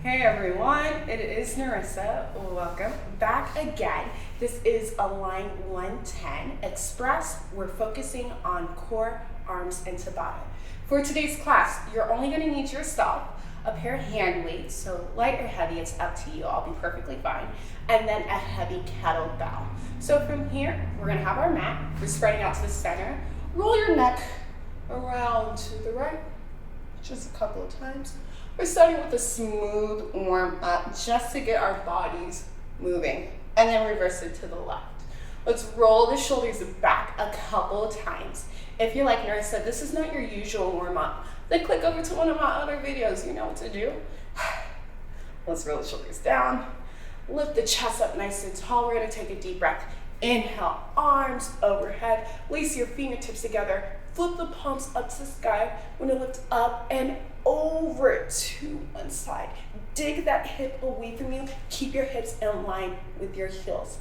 Hey everyone, it is Narissa. Welcome back again. This is a line 110 Express. We're focusing on core, arms, and Tabata. For today's class, you're only going to need yourself, a pair of hand weights, so light or heavy, it's up to you. I'll be perfectly fine. And then a heavy kettlebell. So from here, we're going to have our mat. We're spreading out to the center. Roll your neck around to the right, just a couple of times. We're starting with a smooth warm up just to get our bodies moving, and then reverse it to the left. Let's roll the shoulders back a couple of times. If you're like Narissa, this is not your usual warm up, then click over to one of my other videos. You know what to do. Let's roll the shoulders down, lift the chest up nice and tall. We're gonna take a deep breath. Inhale, arms overhead, lace your fingertips together, flip the palms up to the sky. We're gonna lift up and over to one side. Dig that hip away from you. Keep your hips in line with your heels.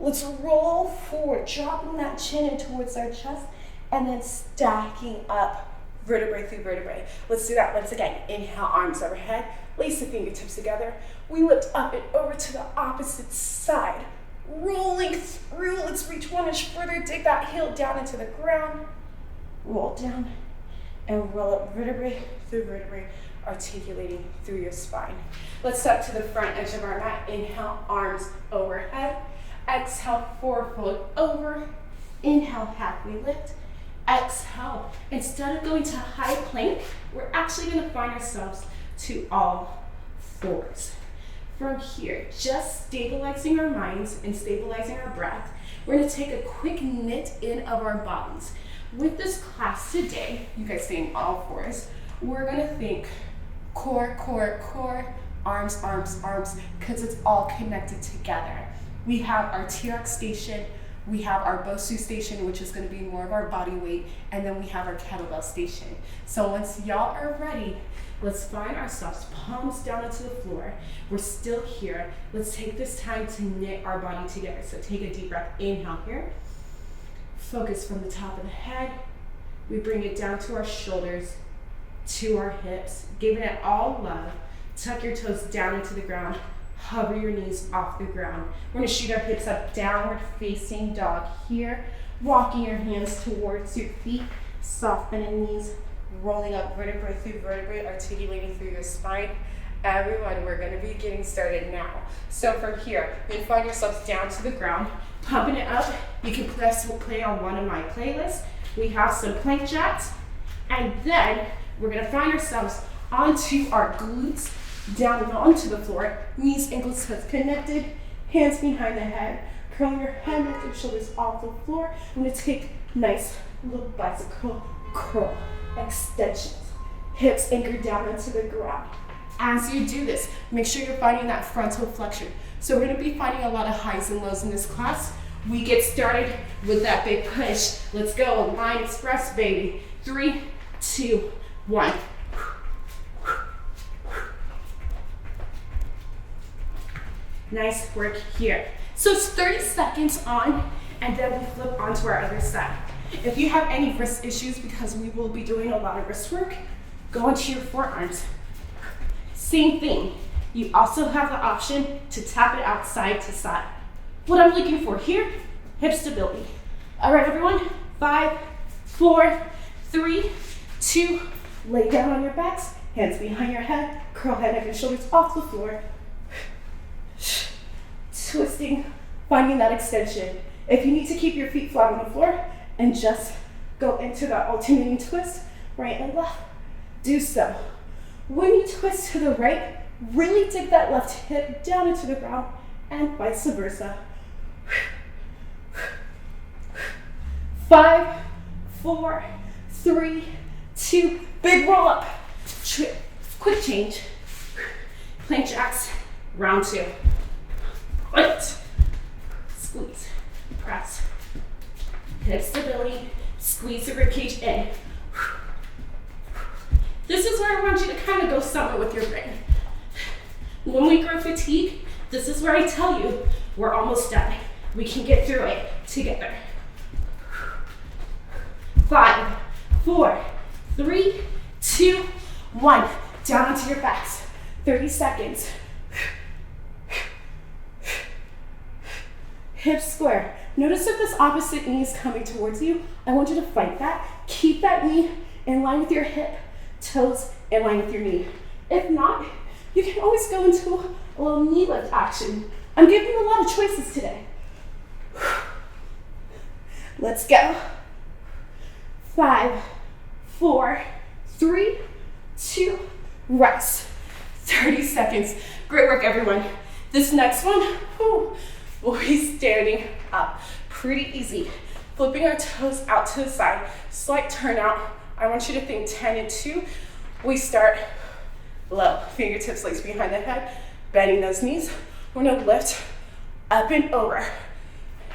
Let's roll forward, dropping that chin in towards our chest, and then stacking up vertebrae through vertebrae. Let's do that once again. Inhale, arms overhead, lace the fingertips together. We lift up and over to the opposite side. Rolling through, let's reach 1 inch further, dig that heel down into the ground, roll down, and roll up vertebrae through vertebrae, articulating through your spine. Let's step to the front edge of our mat. Inhale, arms overhead. Exhale, forward fold over. Inhale, halfway lift. Exhale. Instead of going to high plank, we're actually going to find ourselves to all fours. From here, just stabilizing our minds and stabilizing our breath, we're going to take a quick knit in of our bodies. With this class today, you guys staying all fours, we're going to think core, core, core, arms, arms, arms, because it's all connected together. We have our TRX station, we have our BOSU station, which is going to be more of our body weight, and then we have our kettlebell station. So once y'all are ready, let's find ourselves palms down onto the floor. We're still here. Let's take this time to knit our body together. So take a deep breath, inhale here. Focus from the top of the head. We bring it down to our shoulders, to our hips, giving it all love. Tuck your toes down into the ground. Hover your knees off the ground. We're gonna shoot our hips up, downward facing dog here. Walking your hands towards your feet, soft bended knees, rolling up vertebrae through vertebrae, articulating through your spine. Everyone, we're gonna be getting started now. So from here, you can find yourselves down to the ground, pumping it up. You can play on one of my playlists. We have some plank jacks, and then we're gonna find ourselves onto our glutes, down and onto the floor, knees, ankles, toes connected, hands behind the head, curling your head, neck, and shoulders off the floor. I'm gonna take nice little bicycle curl extensions, hips anchored down into the ground. As you do this, make sure you're finding that frontal flexion. So we're gonna be finding a lot of highs and lows in this class. We get started with that big push. Let's go, line express, baby. 3, 2, 1. Nice work here. So it's 30 seconds on, and then we flip onto our other side. If you have any wrist issues, because we will be doing a lot of wrist work, go into your forearms. Same thing. You also have the option to tap it out side to side. What I'm looking for here, hip stability. All right, everyone, 5, 4, 3, 2, lay down on your backs, hands behind your head, curl head, neck, and shoulders off the floor. Twisting, finding that extension. If you need to keep your feet flat on the floor and just go into that alternating twist, right and left, do so. When you twist to the right, really dig that left hip down into the ground and vice versa. 5, 4, 3, 2, big roll up. Quick change. Plank jacks, round 2. Lift, squeeze, press, hip stability, squeeze the ribcage in. This is where I want you to kind of go somewhere with your brain. When we grow fatigue, this is where I tell you we're almost done. We can get through it together. 5, 4, 3, 2, 1. Down onto your backs. 30 seconds. Hips square. Notice if this opposite knee is coming towards you. I want you to fight that. Keep that knee in line with your hip, toes in line with your knee. If not, you can always go into a little knee lift action. I'm giving you a lot of choices today. Let's go. 5, 4, 3, 2, rest. 30 seconds. Great work, everyone. This next one, we'll be standing up. Pretty easy. Flipping our toes out to the side. Slight turnout. I want you to think 10 and 2. We start low. Fingertips, legs behind the head. Bending those knees. We're gonna lift up and over.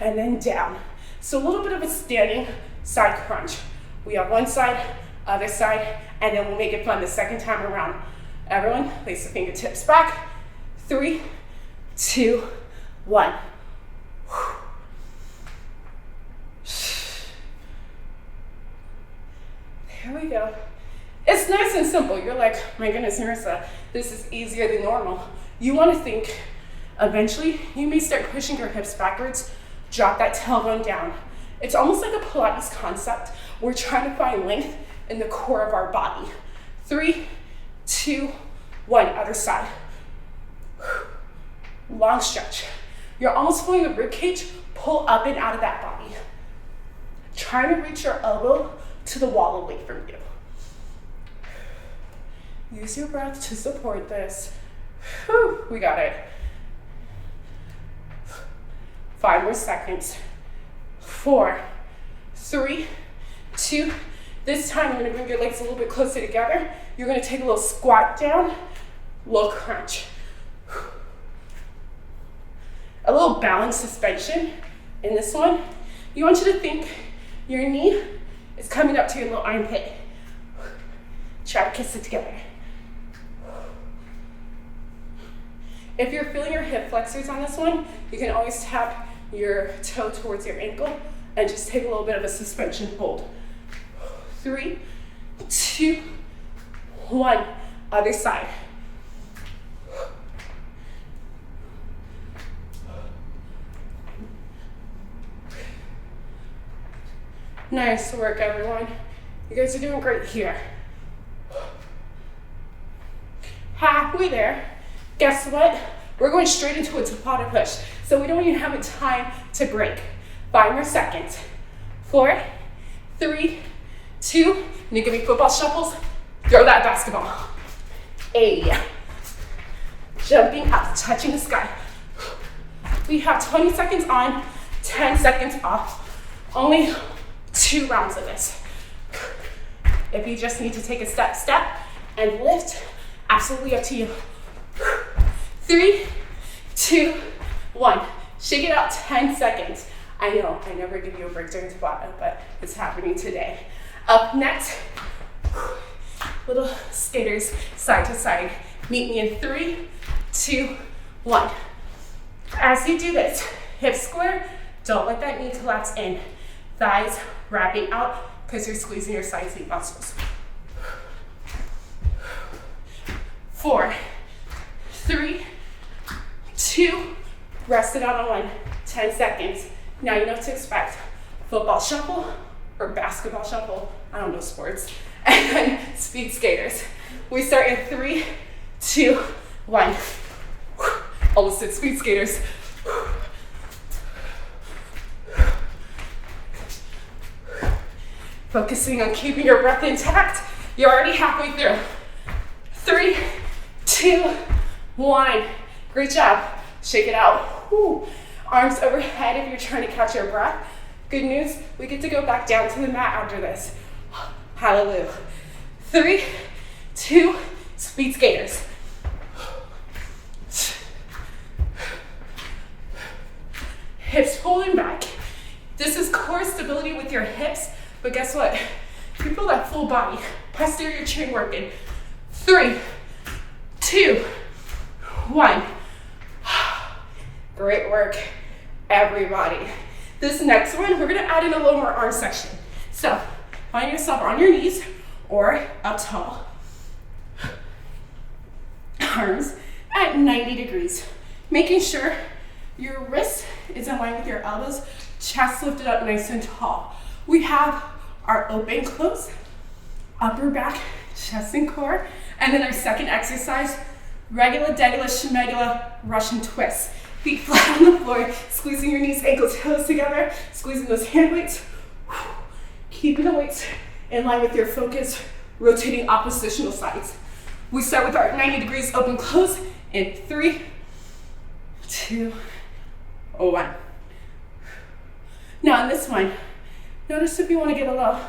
And then down. So a little bit of a standing side crunch. We have one side, other side, and then we'll make it fun the second time around. Everyone, place the fingertips back. 3, 2, 1. There we go. It's nice and simple. You're like, my goodness, Narissa, this is easier than normal. You want to think, eventually, you may start pushing your hips backwards, drop that tailbone down. It's almost like a Pilates concept. We're trying to find length in the core of our body. 3, 2, 1, other side. Long stretch. You're almost feeling the rib cage pull up and out of that body. Trying to reach your elbow to the wall away from you. Use your breath to support this. Whew, we got it. 5 more seconds. 4, 3, 2. This time you're gonna bring your legs a little bit closer together. You're gonna take a little squat down, little crunch. A little balance suspension in this one. You want you to think your knee is coming up to your little armpit. Try to kiss it together. If you're feeling your hip flexors on this one, you can always tap your toe towards your ankle and just take a little bit of a suspension hold. 3, 2, 1, other side. Nice work, everyone. You guys are doing great here. Halfway there. Guess what? We're going straight into a Tabata push, so we don't even have a time to break. 5 more seconds. 4, 3, 2, and you give me football shuffles. Throw that basketball. Jumping up, touching the sky. We have 20 seconds on, 10 seconds off. Only 2 rounds of this. If you just need to take a step and lift, absolutely up to you. 3, 2, 1. Shake it out 10 seconds. I know, I never give you a break during Tabata, but it's happening today. Up next, little skaters side to side. Meet me in 3, 2, 1. As you do this, hip square, don't let that knee collapse in. Thighs wrapping out because you're squeezing your side seat muscles. 4, 3, 2, rest it out on 1. 10 seconds. Now you know what to expect. Football shuffle or basketball shuffle. I don't know sports. And then speed skaters. We start in 3, 2, 1. Almost did speed skaters. Focusing on keeping your breath intact. You're already halfway through. 3, 2, 1. Great job. Shake it out. Whew. Arms overhead if you're trying to catch your breath. Good news, we get to go back down to the mat after this. Hallelujah. 3, 2, speed skaters. Hips pulling back. This is core stability with your hips, but guess what? You feel that full body, posterior chain working. 3, 2, 1. Great work, everybody. This next one, we're gonna add in a little more arm section. So, find yourself on your knees or up tall. arms at 90 degrees, making sure your wrist is in line with your elbows, chest lifted up nice and tall. We have our open close, upper back, chest and core, and then our second exercise, regula, degula, shmegula, Russian twist. Feet flat on the floor, squeezing your knees, ankles, toes together, squeezing those hand weights, keeping the weights in line with your focus, rotating oppositional sides. We start with our 90 degrees open close in 3, 2, 1. Now in this one, notice if you want to get a little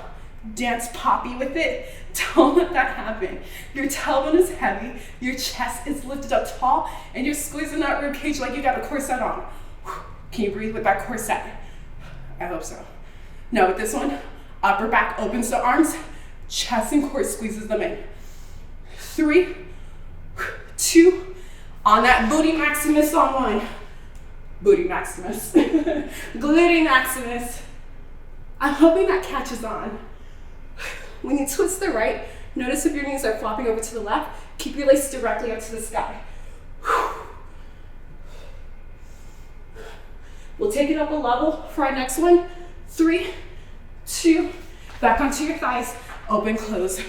dance poppy with it, don't let that happen. Your tailbone is heavy, your chest is lifted up tall, and you're squeezing that rib cage like you got a corset on. Can you breathe with that corset? I hope so. Now with this one, upper back opens the arms, chest and core squeezes them in. 3, 2, on that booty maximus on 1. Booty maximus. Glute maximus. I'm hoping that catches on. When you twist the right, notice if your knees are flopping over to the left, keep your legs directly up to the sky. We'll take it up a level for our next one. 3, 2, back onto your thighs, open, close.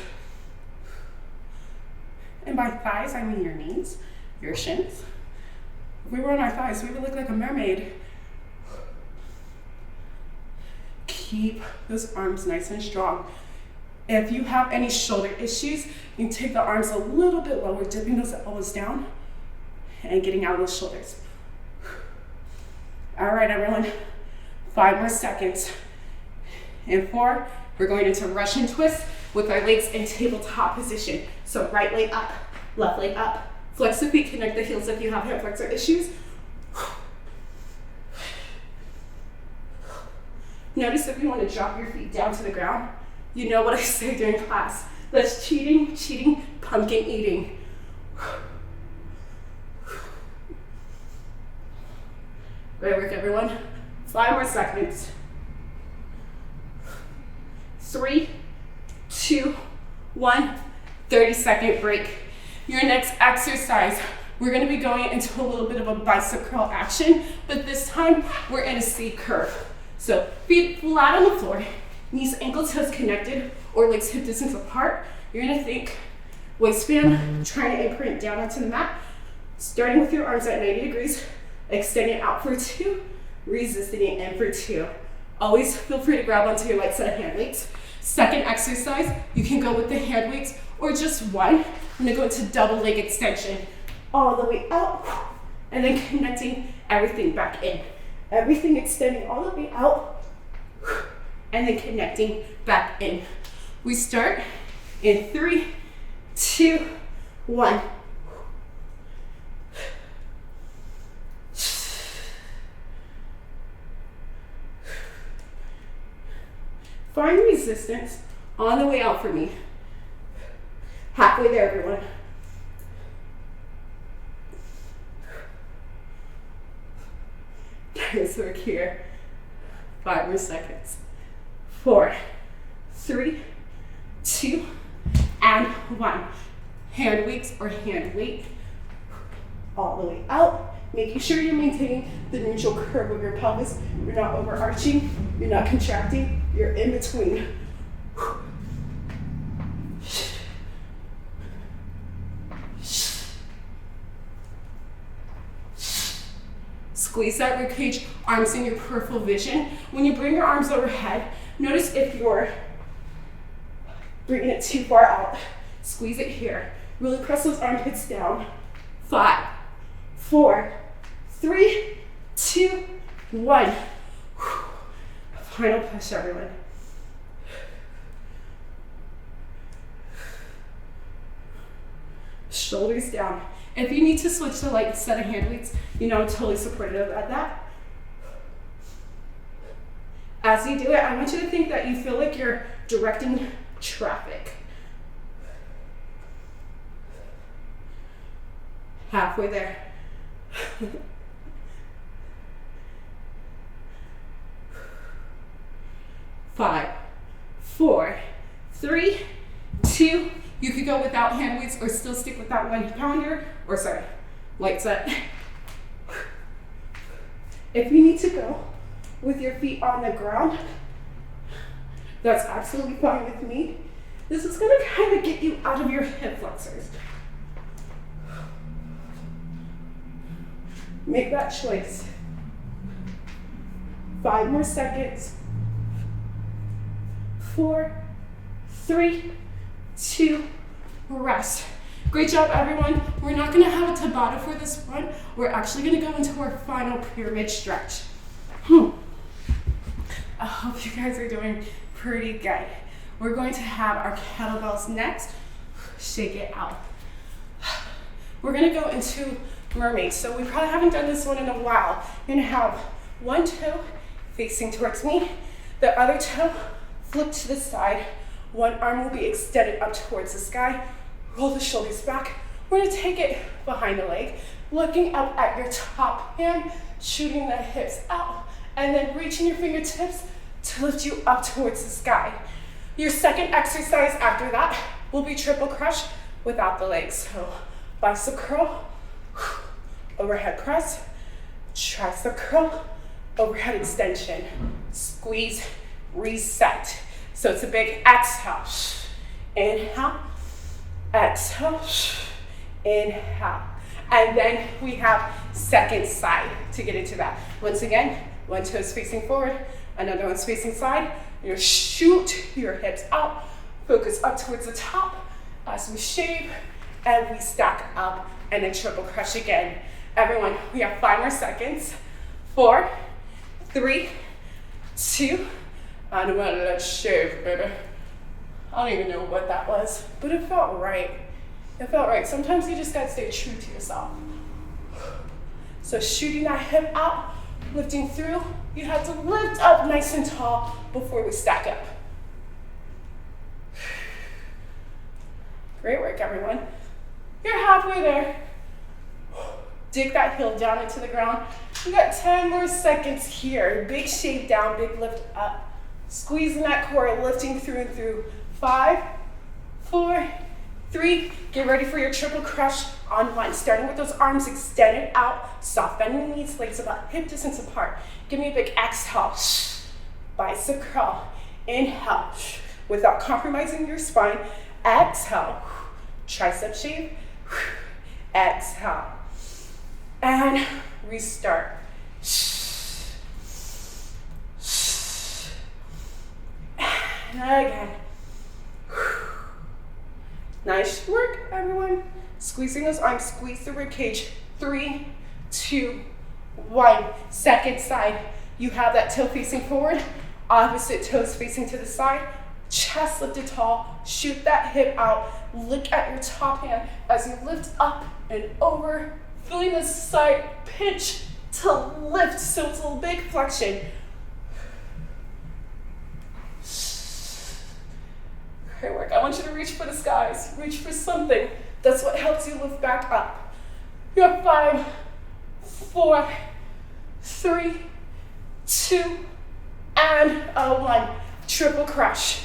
And by thighs, I mean your knees, your shins. If we were on our thighs, we would look like a mermaid. Keep those arms nice and strong. If you have any shoulder issues, you can take the arms a little bit lower, dipping those elbows down and getting out of those shoulders. All right, everyone, 5 more seconds. In 4, we're going into Russian twist with our legs in tabletop position. So right leg up, left leg up. Flex the feet, connect the heels if you have hip flexor issues. Notice if you want to drop your feet down to the ground. You know what I say during class. That's cheating, pumpkin eating. Great work, everyone. 5 more seconds. 3, 2, 1. 30-second break. Your next exercise, we're going to be going into a little bit of a bicep curl action, but this time we're in a C curve. So feet flat on the floor, knees, ankle, toes connected, or legs hip distance apart. You're gonna think waistband, trying to imprint down onto the mat, starting with your arms at 90 degrees, extending out for 2, resisting it in for 2. Always feel free to grab onto your light set of hand weights. Second exercise, you can go with the hand weights or just one. I'm gonna go into double leg extension, all the way out, and then connecting everything back in. Everything extending all the way out, and then connecting back in. We start in 3, 2, 1. Find resistance on the way out for me. Halfway there, everyone. Nice work here. 5 more seconds. 4, 3, 2, and 1. Hand weights or hand weight. All the way out. Making sure you're maintaining the neutral curve of your pelvis. You're not overarching. You're not contracting. You're in between. Squeeze that rib cage, arms in your peripheral vision. When you bring your arms overhead, notice if you're bringing it too far out. Squeeze it here. Really press those armpits down. 5, 4, 3, 2, 1. Final push, everyone. Shoulders down. If you need to switch to light set of hand weights, you know I'm totally supportive of that. As you do it, I want you to think that you feel like you're directing traffic. Halfway there. 5, 4, 3, 2, You could go without hand weights or still stick with that 1 pounder, or sorry, light set. If you need to go with your feet on the ground, that's absolutely fine with me. This is gonna kind of get you out of your hip flexors. Make that choice. 5 more seconds. 4, 3, 2, rest. Great job, everyone. We're not gonna have a Tabata for this one. We're actually gonna go into our final pyramid stretch. I hope you guys are doing pretty good. We're going to have our kettlebells next. Shake it out. We're gonna go into mermaid. So we probably haven't done this one in a while. You're gonna have one toe facing towards me, the other toe flip to the side. One arm will be extended up towards the sky. Roll the shoulders back. We're gonna take it behind the leg, looking up at your top hand, shooting the hips out, and then reaching your fingertips to lift you up towards the sky. Your second exercise after that will be triple crunch without the legs. So bicep curl, overhead press, tricep curl, overhead extension, squeeze, reset. So it's a big exhale, inhale, exhale, inhale. And then we have second side to get into that. Once again, one toe is facing forward, another one's facing side. You shoot your hips out, focus up towards the top as we shave and we stack up and then triple crunch again. Everyone, we have 5 more seconds. 4, 3, 2, and let's shave, baby. I don't even know what that was, but it felt right. It felt right. Sometimes you just gotta stay true to yourself. So shooting that hip out, lifting through. You have to lift up nice and tall before we stack up. Great work, everyone. You're halfway there. Dig that heel down into the ground. You got 10 more seconds here. Big shave down, big lift up. Squeezing that core, lifting through and through. 5, 4, 3. Get ready for your triple crunch on 1. Starting with those arms extended out. Soft bending the knees, legs about hip distance apart. Give me a big exhale. Bicep curl. Inhale. Without compromising your spine. Exhale. Tricep shave. Exhale. And restart. And again. Nice work, everyone. Squeezing those arms, squeeze the rib cage. 3, 2, 1. Second side. You have that toe facing forward, opposite toes facing to the side. Chest lifted tall. Shoot that hip out. Look at your top hand as you lift up and over. Feeling the side pinch to lift, so it's a big flexion. Great work. I want you to reach for the skies. Reach for something. That's what helps you lift back up. You have 5, 4, 3, 2, and 1. Triple crunch.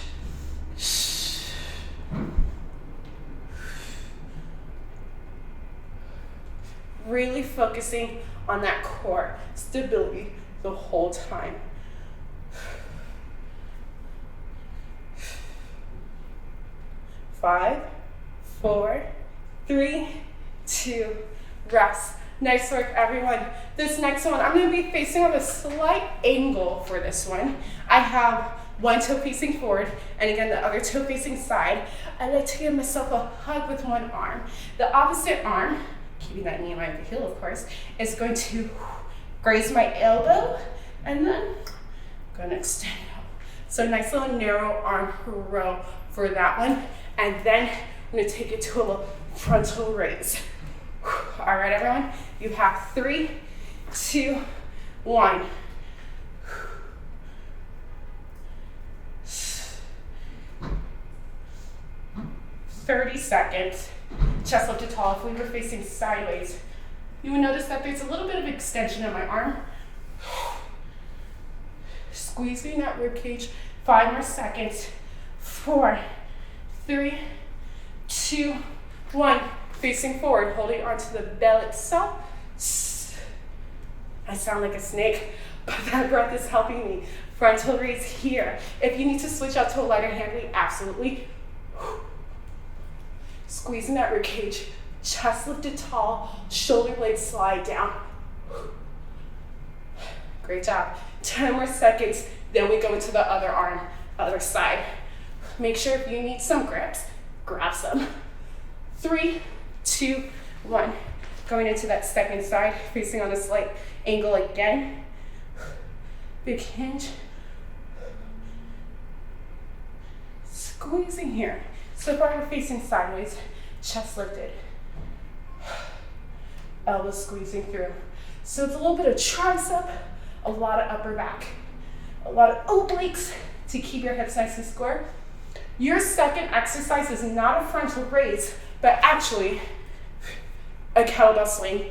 Really focusing on that core stability the whole time. 5, 4, 3, 2, rest. Nice work, everyone. This next one, I'm gonna be facing on a slight angle for this one. I have one toe facing forward, and again, the other toe facing side. I like to give myself a hug with one arm. The opposite arm, keeping that knee in line with the heel, of course, is going to graze my elbow, and then I'm gonna extend it out. So nice little narrow arm row for that one. And then I'm gonna take it to a little frontal raise. All right, everyone, you have 3, 2, 1. 30 seconds. Chest lifted tall. If we were facing sideways, you would notice that there's a little bit of extension in my arm. Squeezing that rib cage. 5 more seconds. 4, 3, 2, 1. Facing forward, holding onto the bell itself. I sound like a snake, but that breath is helping me. Frontal raise here. If you need to switch out to a lighter hand weight, absolutely. Squeezing that rib cage. Chest lifted tall, shoulder blades slide down. Great job. 10 more seconds, then we go into the other arm, other side. Make sure if you need some grips, grab some. 3, 2, 1. Going into that second side, facing on a slight angle again. Big hinge. Squeezing here. So far we're facing sideways, chest lifted. Elbows squeezing through. So it's a little bit of tricep, a lot of upper back, a lot of obliques to keep your hips nice and square. Your second exercise is not a frontal raise, but actually a kettlebell swing.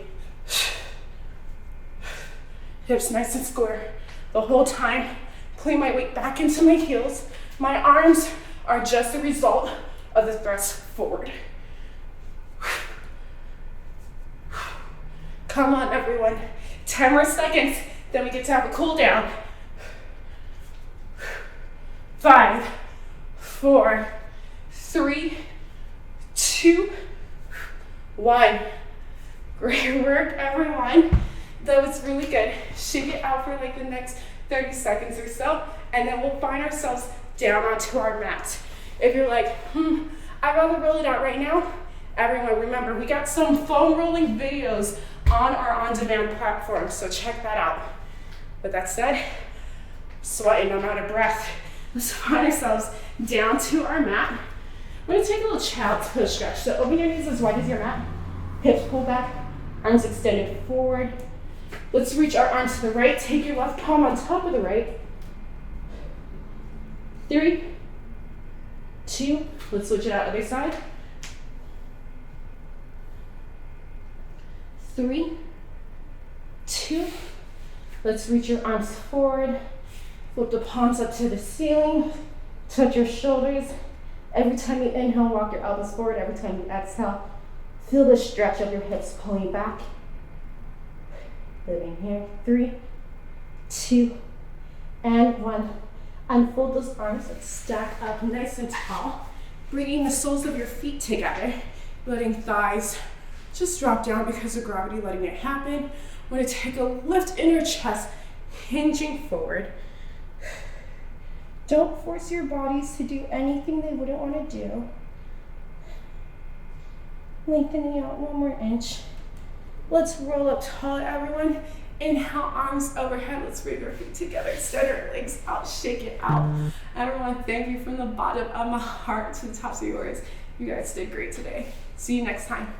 Hips nice and square the whole time. Pulling my weight back into my heels. My arms are just the result of the thrust forward. Come on, everyone. 10 more seconds, then we get to have a cool down. 5, 4, 3, 2, 1. Great work, everyone. That was really good. Shake it out for like the next 30 seconds or so, and then we'll find ourselves down onto our mat. If you're like, I'd rather roll it out right now, everyone, remember, we got some foam rolling videos on our on-demand platform, so check that out. With that said, sweating, I'm out of breath. Let's find ourselves down to our mat. We're gonna take a little child's pose stretch. So open your knees as wide as your mat. Hips pull back, arms extended forward. Let's reach our arms to the right. Take your left palm on top of the right. 3, 2, let's switch it out other side. 3, 2, let's reach your arms forward. Flip the palms up to the ceiling. Touch your shoulders. Every time you inhale, walk your elbows forward. Every time you exhale, feel the stretch of your hips pulling back. Living here. 3, 2, and 1. Unfold those arms and stack up nice and tall. Bringing the soles of your feet together. Letting thighs just drop down because of gravity, letting it happen. We're gonna take a lift in your chest, hinging forward. Don't force your bodies to do anything they wouldn't want to do. Lengthening out 1 more inch. Let's roll up tall, everyone. Inhale, arms overhead. Let's bring our feet together. Extend our legs out, shake it out. Everyone, thank you from the bottom of my heart to the tops of yours. You guys did great today. See you next time.